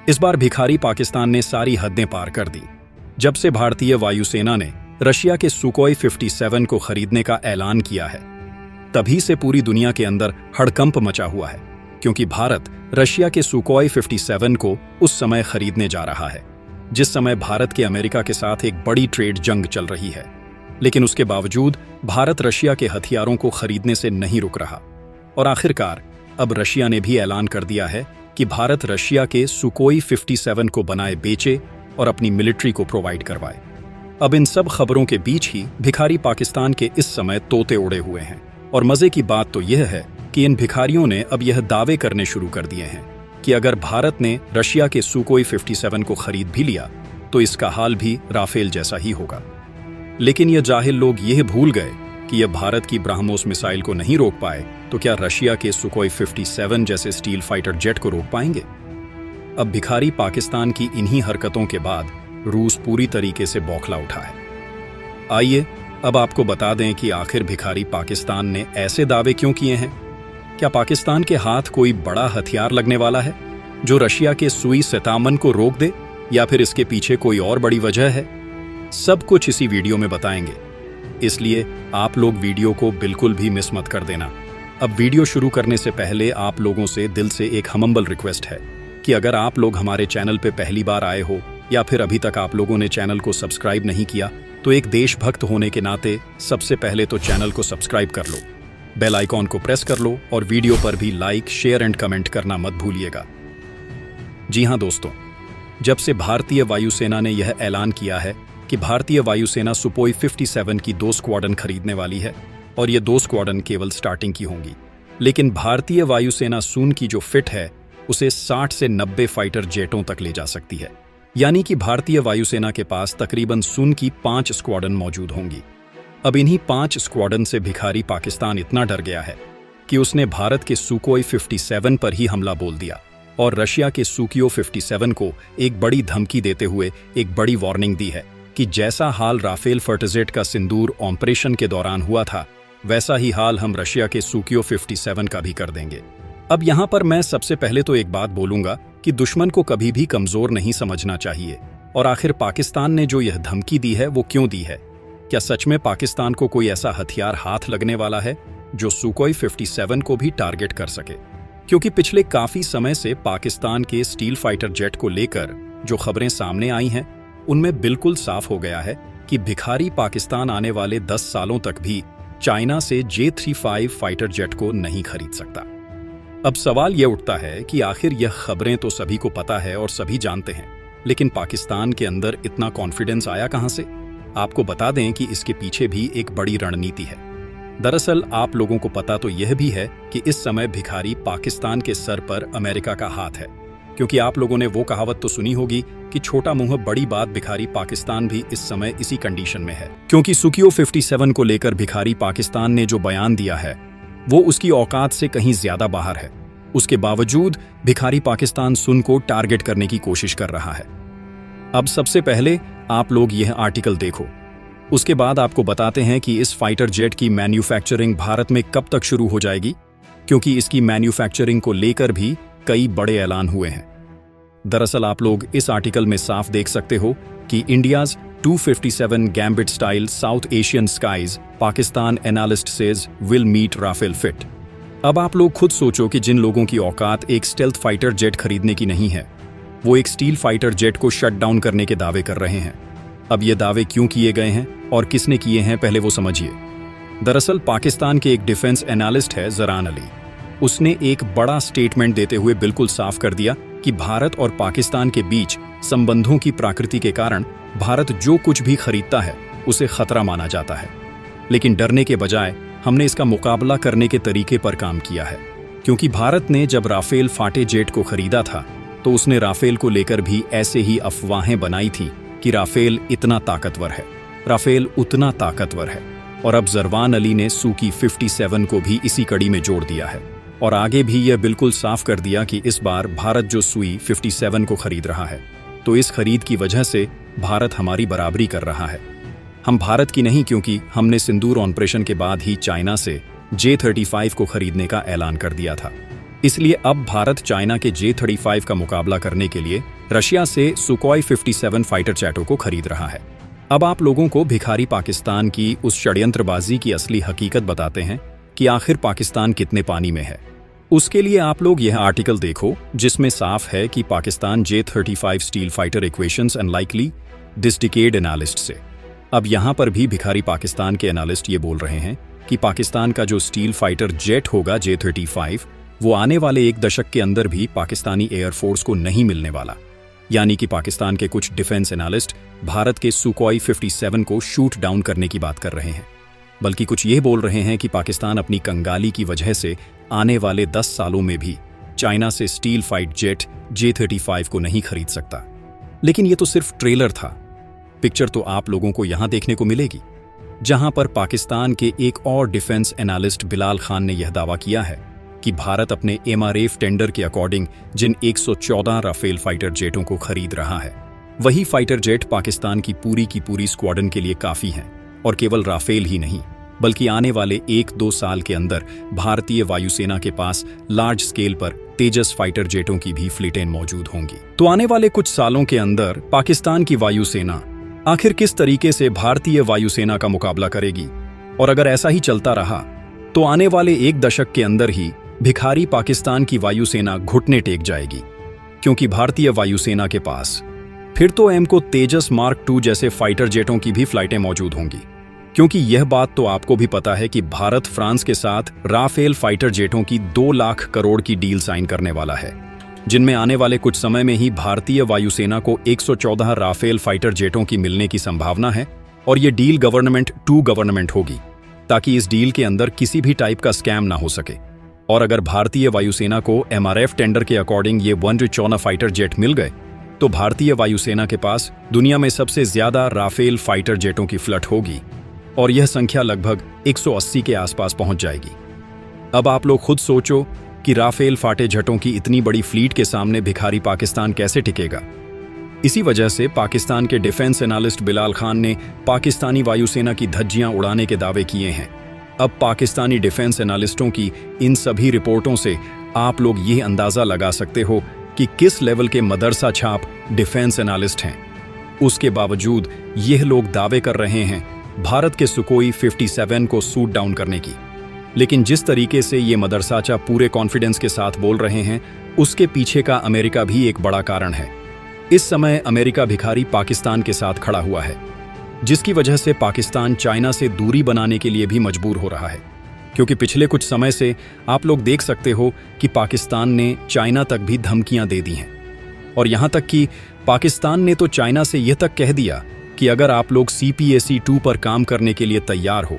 इस बार भिखारी पाकिस्तान ने सारी हदें पार कर दी। जब से भारतीय वायुसेना ने रशिया के सुकोई 57 को खरीदने का ऐलान किया है, तभी से पूरी दुनिया के अंदर हड़कंप मचा हुआ है, क्योंकि भारत रशिया के सुकोई 57 को उस समय खरीदने जा रहा है जिस समय भारत के अमेरिका के साथ एक बड़ी ट्रेड जंग चल रही है। लेकिन उसके बावजूद भारत रशिया के हथियारों को खरीदने से नहीं रुक रहा और आखिरकार अब रशिया ने भी ऐलान कर दिया है कि भारत रशिया के सुकोई 57 को बनाए बेचे और अपनी मिलिट्री को प्रोवाइड करवाए। अब इन सब खबरों के बीच ही भिखारी पाकिस्तान के इस समय तोते उड़े हुए हैं और मजे की बात तो यह है कि इन भिखारियों ने अब यह दावे करने शुरू कर दिए हैं कि अगर भारत ने रशिया के सुकोई 57 को खरीद भी लिया तो इसका हाल भी राफेल जैसा ही होगा। लेकिन ये जाहिल लोग यह भूल गए कि यह भारत की ब्रह्मोस मिसाइल को नहीं रोक पाए तो क्या रशिया के सुकोई 57 जैसे स्टील फाइटर जेट को रोक पाएंगे? अब भिखारी पाकिस्तान की इन्हीं हरकतों के बाद रूस पूरी तरीके से बौखला उठा है। आइए अब आपको बता दें कि आखिर भिखारी पाकिस्तान ने ऐसे दावे क्यों किए हैं। क्या पाकिस्तान के हाथ कोई बड़ा हथियार लगने वाला है जो रशिया के सुई 57 को रोक दे, या फिर इसके पीछे कोई और बड़ी वजह है? सब कुछ इसी वीडियो में बताएंगे, इसलिए आप लोग वीडियो को बिल्कुल भी मिस मत कर देना। अब वीडियो शुरू करने से पहले आप लोगों से दिल से एक हम्बल रिक्वेस्ट है कि अगर आप लोग हमारे चैनल पे पहली बार आए हो या फिर अभी तक आप लोगों ने चैनल को सब्सक्राइब नहीं किया, तो एक देशभक्त होने के नाते सबसे पहले तो चैनल को सब्सक्राइब कर लो, बेल आइकॉन को प्रेस कर लो और वीडियो पर भी लाइक, शेयर एंड कमेंट करना मत भूलिएगा। जी हाँ दोस्तों, जब से भारतीय वायुसेना ने यह ऐलान किया है कि भारतीय वायुसेना सुकोई 57 की 2 स्क्वाड्रन खरीदने वाली है और ये 2 स्क्वाड्रन केवल स्टार्टिंग की होंगी, लेकिन भारतीय वायुसेना सून की जो फिट है उसे 60 से 90 फाइटर जेटों तक ले जा सकती है। यानी कि भारतीय वायुसेना के पास तकरीबन सून की 5 स्क्वाड्रन मौजूद होंगी। अब इन्हीं 5 स्क्वाड्रन से भिखारी पाकिस्तान इतना डर गया है कि उसने भारत के सुकोई 57 पर ही हमला बोल दिया और रशिया के सुकियो 57 को एक बड़ी धमकी देते हुए एक बड़ी वार्निंग दी है कि जैसा हाल राफेल फर्टिजेट का सिंदूर ऑपरेशन के दौरान हुआ था, वैसा ही हाल हम रशिया के सुकियो 57 का भी कर देंगे। अब यहाँ पर मैं सबसे पहले तो एक बात बोलूंगा कि दुश्मन को कभी भी कमजोर नहीं समझना चाहिए और आखिर पाकिस्तान ने जो यह धमकी दी है वो क्यों दी है? क्या सच में पाकिस्तान को कोई ऐसा हथियार हाथ लगने वाला है जो सुकोई 57 को भी टारगेट कर सके? क्योंकि पिछले काफी समय से पाकिस्तान के स्टील फाइटर जेट को लेकर जो खबरें सामने आई हैं उनमें बिल्कुल साफ हो गया है कि भिखारी पाकिस्तान आने वाले 10 सालों तक भी चाइना से J-35 फाइटर जेट को नहीं खरीद सकता। अब सवाल यह उठता है कि आखिर यह खबरें तो सभी को पता है और सभी जानते हैं, लेकिन पाकिस्तान के अंदर इतना कॉन्फिडेंस आया कहां से? आपको बता दें कि इसके पीछे भी एक बड़ी रणनीति है। दरअसल आप लोगों को पता तो यह भी है कि इस समय भिखारी पाकिस्तान के सर पर अमेरिका का हाथ है, क्योंकि आप लोगों ने वो कहावत तो सुनी होगी कि छोटा मुंह बड़ी बात। भिखारी पाकिस्तान भी इस समय इसी कंडीशन में है, क्योंकि सुकियो 57 को लेकर भिखारी पाकिस्तान ने जो बयान दिया है वो उसकी औकात से कहीं ज्यादा बाहर है। उसके बावजूद भिखारी पाकिस्तान सुन को टारगेट करने की कोशिश कर रहा है। अब सबसे पहले आप लोग यह आर्टिकल देखो, उसके बाद आपको बताते हैं कि इस फाइटर जेट की मैन्युफैक्चरिंग भारत में कब तक शुरू हो जाएगी, क्योंकि इसकी मैन्युफैक्चरिंग को लेकर भी कई बड़े ऐलान हुए हैं। दरअसल आप लोग इस आर्टिकल में साफ देख सकते हो कि India's 257 gambit style South Asian skies Pakistan analyst says will meet Rafale fit. अब आप लोग खुद सोचो कि जिन लोगों की औकात एक स्टेल्थ फाइटर जेट खरीदने की नहीं है, वो एक स्टील फाइटर जेट को शट डाउन करने के दावे कर रहे हैं। अब ये दावे क्यों किए गए हैं और किसने किए हैं, पहले वो समझिए। दरअसल पाकिस्तान के एक डिफेंस एनालिस्ट है जरान अली, उसने एक बड़ा स्टेटमेंट देते हुए बिल्कुल साफ कर दिया कि भारत और पाकिस्तान के बीच संबंधों की प्रकृति के कारण भारत जो कुछ भी खरीदता है उसे खतरा माना जाता है, लेकिन डरने के बजाय हमने इसका मुकाबला करने के तरीके पर काम किया है। क्योंकि भारत ने जब राफेल फाटे जेट को खरीदा था तो उसने राफेल को लेकर भी ऐसे ही अफवाहें बनाई थी कि राफेल इतना ताकतवर है, राफेल उतना ताकतवर है, और अब जरवान अली ने सुकी 57 को भी इसी कड़ी में जोड़ दिया है और आगे भी यह बिल्कुल साफ कर दिया कि इस बार भारत जो सुई 57 को खरीद रहा है तो इस खरीद की वजह से भारत हमारी बराबरी कर रहा है। हम भारत की नहीं, क्योंकि हमने सिंदूर ऑपरेशन के बाद ही चाइना से J-35 को खरीदने का ऐलान कर दिया था। इसलिए अब भारत चाइना के J-35 का मुकाबला करने के लिए रशिया से सुकोई 57 फाइटर जेटों को खरीद रहा है। अब आप लोगों को भिखारी पाकिस्तान की उस षड्यंत्रबाजी की असली हकीकत बताते हैं कि आखिर पाकिस्तान कितने पानी में है। उसके लिए आप लोग यह आर्टिकल देखो, जिसमें साफ है कि Pakistan J-35 steel fighter equations unlikely this decade analyst से। अब यहां पर भी भिखारी पाकिस्तान के एनालिस्ट ये बोल रहे हैं कि पाकिस्तान का जो स्टील फाइटर जेट होगा J-35, वो आने वाले एक दशक के अंदर भी पाकिस्तानी एयरफोर्स को नहीं मिलने वाला। यानी कि पाकिस्तान के कुछ डिफेंस एनालिस्ट भारत के सुकोई 57 को शूट डाउन करने की बात कर रहे हैं, बल्कि कुछ ये बोल रहे हैं कि पाकिस्तान अपनी कंगाली की वजह से आने वाले 10 सालों में भी चाइना से स्टील फाइट जेट J-35 को नहीं खरीद सकता। लेकिन ये तो सिर्फ ट्रेलर था। पिक्चर तो आप लोगों को यहां देखने को मिलेगी, जहां पर पाकिस्तान के एक और डिफेंस एनालिस्ट बिलाल खान ने यह दावा किया है कि भारत अपने MRF टेंडर के अकॉर्डिंग जिन 114 राफेल फाइटर जेटों को खरीद रहा है, वही फाइटर जेट पाकिस्तान की पूरी स्क्वाड्रन के लिए काफी हैं। और केवल राफेल ही नहीं, बल्कि आने वाले 1-2 साल के अंदर भारतीय वायुसेना के पास लार्ज स्केल पर तेजस फाइटर जेटों की भी फ्लीटें मौजूद होंगी। तो आने वाले कुछ सालों के अंदर पाकिस्तान की वायुसेना आखिर किस तरीके से भारतीय वायुसेना का मुकाबला करेगी, और अगर ऐसा ही चलता रहा तो आने वाले एक दशक के अंदर ही भिखारी पाकिस्तान की वायुसेना घुटने टेक जाएगी, क्योंकि भारतीय वायुसेना के पास फिर तो एमको तेजस मार्क 2 जैसे फाइटर जेटों की भी फ्लाइटें मौजूद होंगी। क्योंकि यह बात तो आपको भी पता है कि भारत फ्रांस के साथ राफेल फाइटर जेटों की 2 लाख करोड़ की डील साइन करने वाला है, जिनमें आने वाले कुछ समय में ही भारतीय वायुसेना को 114 राफेल फाइटर जेटों की मिलने की संभावना है। और ये डील गवर्नमेंट टू गवर्नमेंट होगी, ताकि इस डील के अंदर किसी भी टाइप का स्कैम ना हो सके। और अगर भारतीय वायुसेना को MRF टेंडर के अकॉर्डिंग ये 114 फाइटर जेट मिल गए, तो भारतीय वायुसेना के पास दुनिया में सबसे ज्यादा राफेल फाइटर जेटों की फ्लट होगी, और यह संख्या लगभग 180 के आसपास पहुंच जाएगी। अब आप लोग खुद सोचो कि राफेल फाटे जेटों की इतनी बड़ी फ्लीट के सामने भिखारी पाकिस्तान कैसे टिकेगा। इसी वजह से पाकिस्तान के डिफेंस एनालिस्ट बिलाल खान ने पाकिस्तानी वायुसेना की धज्जियां उड़ाने के दावे किए हैं। अब पाकिस्तानी डिफेंस एनालिस्टों की इन सभी रिपोर्टों से आप लोग ये अंदाजा लगा सकते हो कि किस लेवल के मदरसा छाप डिफेंस एनालिस्ट हैं। उसके बावजूद यह लोग दावे कर रहे हैं भारत के सुकोई 57 को शूट डाउन करने की। लेकिन जिस तरीके से ये मदरसाचा पूरे कॉन्फिडेंस के साथ बोल रहे हैं, उसके पीछे का अमेरिका भी एक बड़ा कारण है। इस समय अमेरिका भिखारी पाकिस्तान के साथ खड़ा हुआ है, जिसकी वजह से पाकिस्तान चाइना से दूरी बनाने के लिए भी मजबूर हो रहा है। क्योंकि पिछले कुछ समय से आप लोग देख सकते हो कि पाकिस्तान ने चाइना तक भी धमकियां दे दी हैं, और यहां तक कि पाकिस्तान ने तो चाइना से यह तक कह दिया कि अगर आप लोग CPAC-2 पर काम करने के लिए तैयार हो,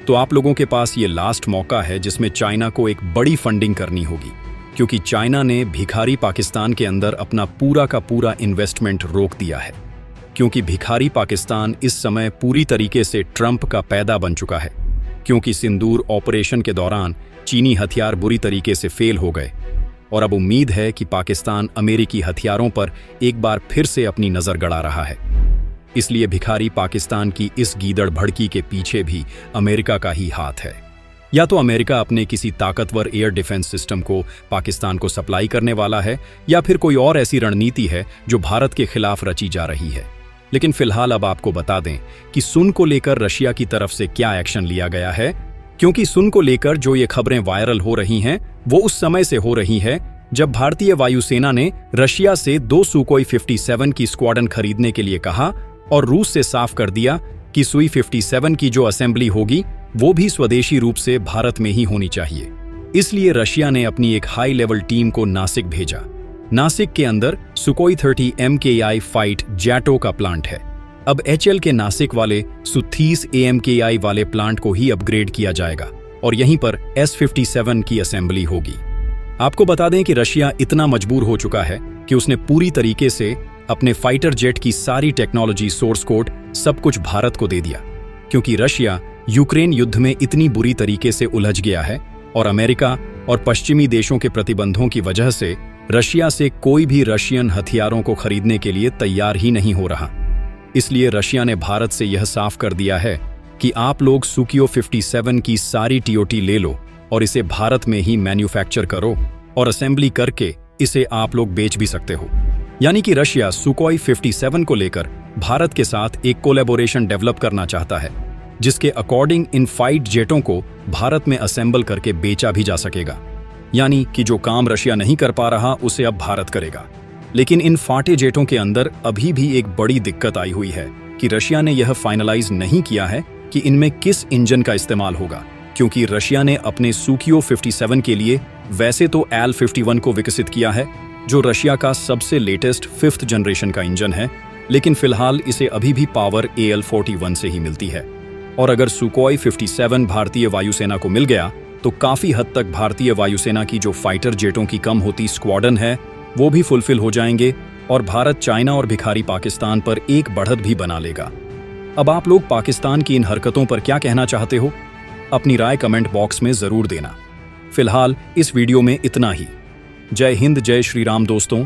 तो आप लोगों के पास ये लास्ट मौका है जिसमें चाइना को एक बड़ी फंडिंग करनी होगी। क्योंकि चाइना ने भिखारी पाकिस्तान के अंदर अपना पूरा का पूरा इन्वेस्टमेंट रोक दिया है। क्योंकि भिखारी पाकिस्तान इस समय पूरी तरीके से ट्रंप का पैदा बन चुका है, क्योंकि सिंदूर ऑपरेशन के दौरान चीनी हथियार बुरी तरीके से फेल हो गए, और अब उम्मीद है कि पाकिस्तान अमेरिकी हथियारों पर एक बार फिर से अपनी नजर गड़ा रहा है। इसलिए भिखारी पाकिस्तान की इस गीदड़ भड़की के पीछे भी अमेरिका का ही हाथ है। या तो अमेरिका अपने किसी ताकतवर एयर डिफेंस सिस्टम को पाकिस्तान को सप्लाई करने वाला है, या फिर कोई और ऐसी रणनीति है जो भारत के खिलाफ रची जा रही है। लेकिन फिलहाल अब आपको बता दें कि सुन को लेकर रशिया की तरफ से क्या एक्शन लिया गया है। क्योंकि सुन को लेकर जो ये खबरें वायरल हो रही हैं, वो उस समय से हो रही है जब भारतीय वायुसेना ने रशिया से 2 सुकोई 57 की स्क्वाड्रन खरीदने के लिए कहा, और रूस से साफ कर दिया कि सुई 57 की जो असेंबली होगी वो भी स्वदेशी रूप से भारत में ही होनी चाहिए। इसलिए रशिया ने अपनी एक हाई लेवल टीम को नासिक भेजा। नासिक के अंदर सुकोई 30 MKI फाइट जेटों का प्लांट है। अब HL के नासिक वाले Su-30 AMKI वाले प्लांट को ही अपग्रेड किया जाएगा, और यहीं पर S-57 की असेंबली होगी। आपको बता दें कि रशिया इतना मजबूर हो चुका है कि उसने पूरी तरीके से अपने फाइटर जेट की सारी टेक्नोलॉजी, सोर्स कोड, सब कुछ भारत को दे दिया। क्योंकि रशिया यूक्रेन युद्ध में इतनी बुरी तरीके से उलझ गया है, और अमेरिका और पश्चिमी देशों के प्रतिबंधों की वजह से रशिया से कोई भी रशियन हथियारों को खरीदने के लिए तैयार ही नहीं हो रहा। इसलिए रशिया ने भारत से यह साफ कर दिया है कि आप लोग सुकोई 57 की सारी TOT ले लो और इसे भारत में ही मैन्युफैक्चर करो, और असेंबली करके इसे आप लोग बेच भी सकते हो। यानी कि रशिया सुकोई 57 को लेकर भारत के साथ एक कोलैबोरेशन डेवलप करना चाहता है, जिसके अकॉर्डिंग इन फाइट जेटों को भारत में असेंबल करके बेचा भी जा सकेगा। यानी कि जो काम रशिया नहीं कर पा रहा उसे अब भारत करेगा। लेकिन इन फाटे जेटों के अंदर अभी भी एक बड़ी दिक्कत आई हुई है कि रशिया ने यह फाइनलाइज नहीं किया है कि इनमें किस इंजन का इस्तेमाल होगा, क्योंकि रशिया ने अपने सुकियो 57 के लिए वैसे तो Al-51 को विकसित किया है, जो रशिया का सबसे लेटेस्ट 5th जनरेशन का इंजन है, लेकिन फिलहाल इसे अभी भी पावर Al-41 से ही मिलती है। और अगर सुकोई 57 भारतीय वायुसेना को मिल गया तो काफी हद तक भारतीय वायुसेना की जो फाइटर जेटों की कम होती स्क्वाड्रन है वो भी फुलफिल हो जाएंगे और भारत चाइना और भिखारी पाकिस्तान पर एक बढ़त भी बना लेगा। अब आप लोग पाकिस्तान की इन हरकतों पर क्या कहना चाहते हो? अपनी राय कमेंट बॉक्स में जरूर देना। फिलहाल इस वीडियो में इतना ही। जय हिंद, जय श्री राम दोस्तों।